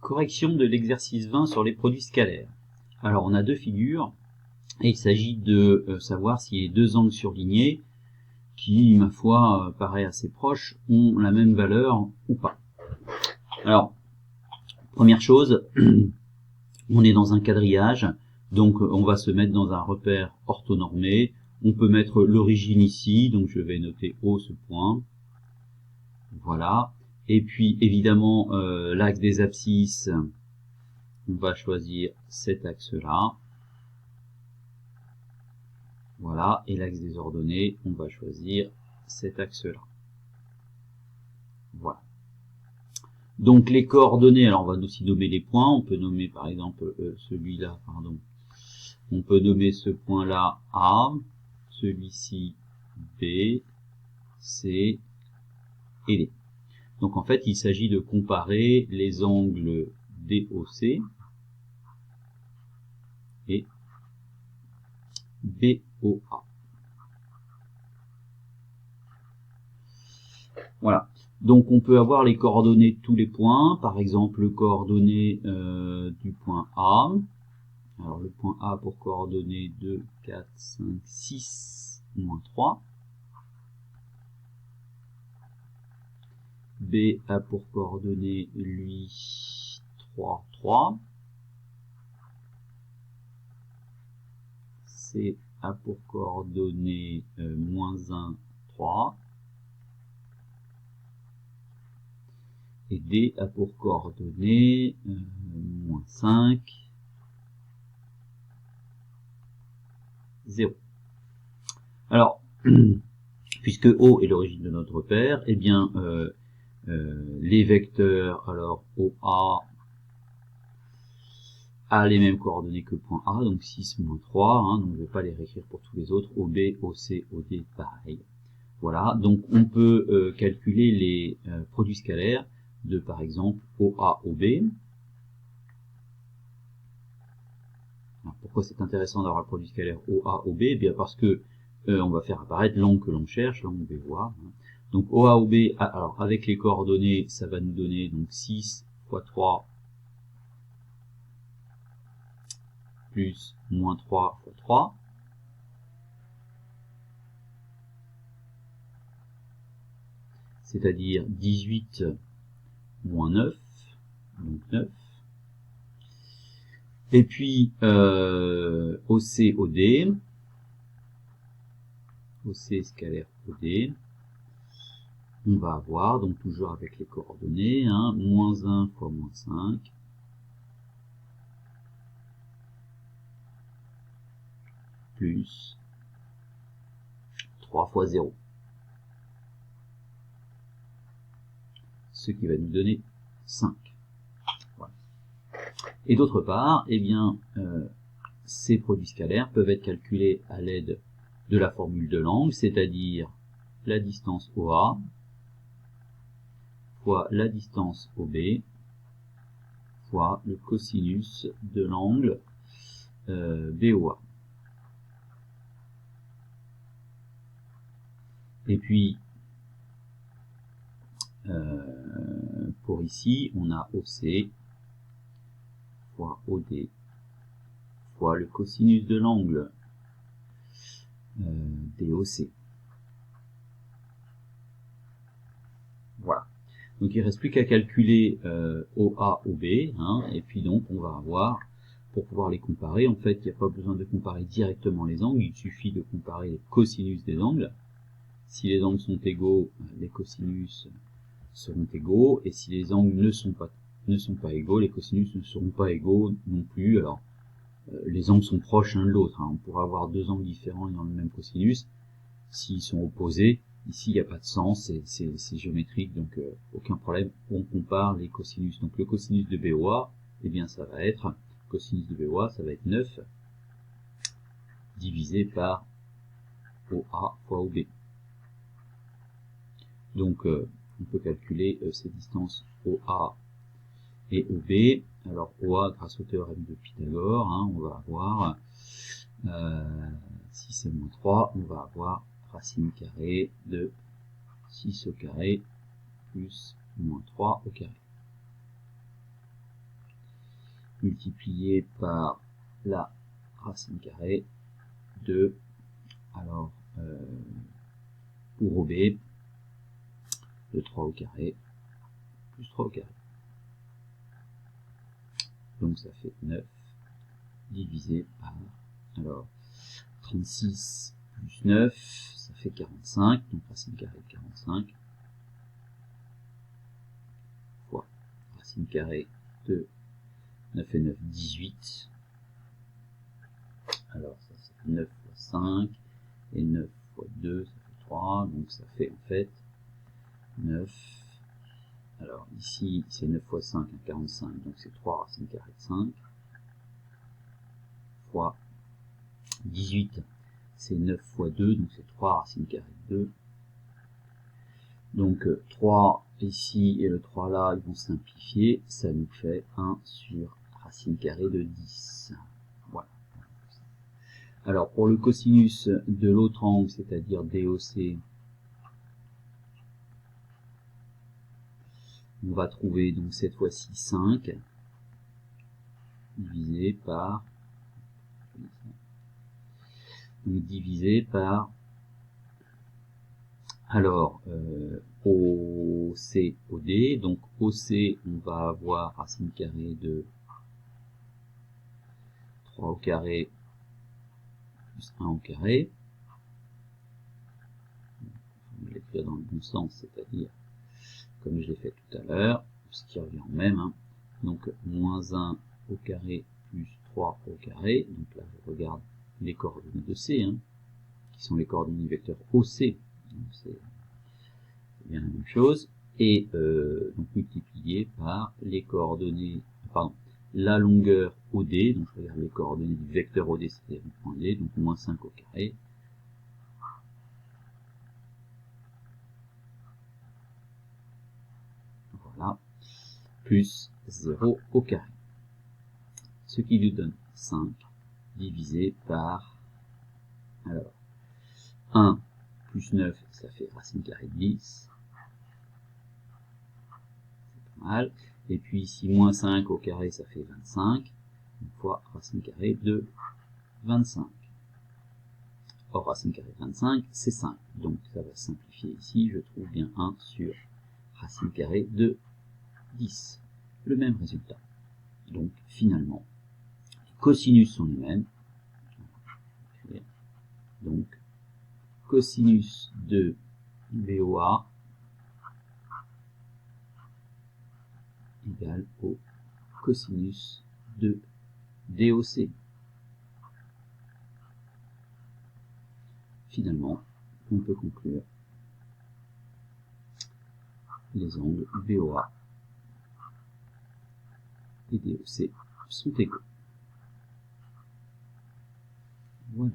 Correction de l'exercice 20 sur les produits scalaires. Alors on a deux figures et il s'agit de savoir si les deux angles surlignés, qui ma foi paraît assez proches, ont la même valeur ou pas. Alors, première chose, on est dans un quadrillage, donc on va se mettre dans un repère orthonormé. On peut mettre l'origine ici, donc je vais noter O ce point. Voilà. Et puis évidemment l'axe des abscisses, on va choisir cet axe-là. Voilà. Et l'axe des ordonnées, on va choisir cet axe-là. Voilà. Donc les coordonnées, alors on va aussi nommer les points. On peut nommer par exemple celui-là, pardon. On peut nommer ce point-là A, celui-ci B, C et D. Donc en fait, il s'agit de comparer les angles DOC et BOA. Voilà. Donc on peut avoir les coordonnées de tous les points, par exemple les coordonnées du point A. Alors le point A pour coordonnées 2, 4, 5, 6, moins 3. B a pour coordonnées, lui, 3, 3. C a pour coordonnées moins 1, 3. Et D a pour coordonnées moins 5, 0. Alors, puisque O est l'origine de notre repère, eh bien, les vecteurs, alors OA a les mêmes coordonnées que le point A, donc 6, moins 3, hein, donc je ne vais pas les réécrire pour tous les autres, OB, OC, OD, pareil. Voilà, donc on peut calculer les produits scalaires de, par exemple, OA, OB. Alors, pourquoi c'est intéressant d'avoir le produit scalaire OA, OB? Eh bien parce que on va faire apparaître l'angle que l'on cherche, l'angle BOA. Hein. Donc OA, OB, alors avec les coordonnées, ça va nous donner donc 6 fois 3 plus moins 3 fois 3. C'est-à-dire 18 moins 9, donc 9. Et puis OC, OD, OC scalaire OD, on va avoir, donc toujours avec les coordonnées, hein, moins 1 fois moins 5, plus 3 fois 0. Ce qui va nous donner 5. Voilà. Et d'autre part, eh bien, ces produits scalaires peuvent être calculés à l'aide de la formule de l'angle, c'est-à-dire la distance OA fois la distance OB fois le cosinus de l'angle BOA. Et puis, pour ici, on a OC fois OD fois le cosinus de l'angle DOC. Voilà. Donc il ne reste plus qu'à calculer OA, OB, hein, et puis donc on va avoir, pour pouvoir les comparer, en fait il n'y a pas besoin de comparer directement les angles, il suffit de comparer les cosinus des angles. Si les angles sont égaux, les cosinus seront égaux, et si les angles ne sont pas égaux, les cosinus ne seront pas égaux non plus. Alors les angles sont proches l'un de l'autre, hein. On pourra avoir deux angles différents ayant le même cosinus. S'ils sont opposés, ici il n'y a pas de sens, c'est géométrique, donc aucun problème, on compare les cosinus. Donc le cosinus de BOA, eh bien ça va être, cosinus de BOA, ça va être 9 divisé par OA fois OB. Donc on peut calculer ces distances OA et OB. Alors OA, grâce au théorème de Pythagore, hein, on va avoir, si c'est moins 3, on va avoir racine carrée de 6 au carré plus moins 3 au carré. multiplié par la racine carrée de, alors, pour OB, de 3 au carré, plus 3 au carré. Donc ça fait 9, divisé par, alors, 36 plus 9, ça fait 45, donc racine carrée de 45, fois racine carrée de 9 et 9, 18. Alors ça fait 9 fois 5, et 9 fois 2, ça fait 3, donc ça fait en fait 9. Alors ici c'est 9 fois 5, 45, donc c'est 3 racine carrée de 5, fois 18, c'est 9 fois 2, donc c'est 3 racine carrée de 2. Donc 3 ici et le 3 là, ils vont simplifier, ça nous fait 1 sur racine carrée de 10. Voilà. Alors pour le cosinus de l'autre angle, c'est-à-dire DOC, on va trouver donc cette fois-ci 5 divisé par, alors OC, OD, donc OC, on va avoir racine carrée de 3 au carré plus 1 au carré. Je vais l'écrire dans le bon sens, c'est-à-dire comme je l'ai fait tout à l'heure, ce qui revient au même, hein. Donc moins 1 au carré plus 3 au carré, donc là je regarde les coordonnées de C, hein, qui sont les coordonnées du vecteur OC, c'est bien la même chose, et donc multiplié par les coordonnées, pardon, la longueur OD, donc je regarde les coordonnées du vecteur OD, c'est-à-dire du point D, donc moins 5 au carré, voilà, plus 0 au carré. Ce qui nous donne 5 divisé par, alors, 1 plus 9, ça fait racine carrée de 10. C'est pas mal. Et puis ici, moins 5 au carré, ça fait 25. Une fois racine carrée de 25. Or, racine carrée de 25, c'est 5. Donc, ça va simplifier ici. Je trouve bien 1 sur racine carrée de 10. Le même résultat. Donc, finalement, les cosinus sont les mêmes. Donc, cosinus de BOA égale au cosinus de DOC. Finalement, on peut conclure les angles BOA et DOC sont égaux. Voilà.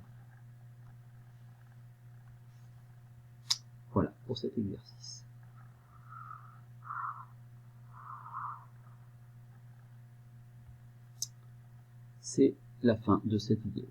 Voilà pour cet exercice. C'est la fin de cette vidéo.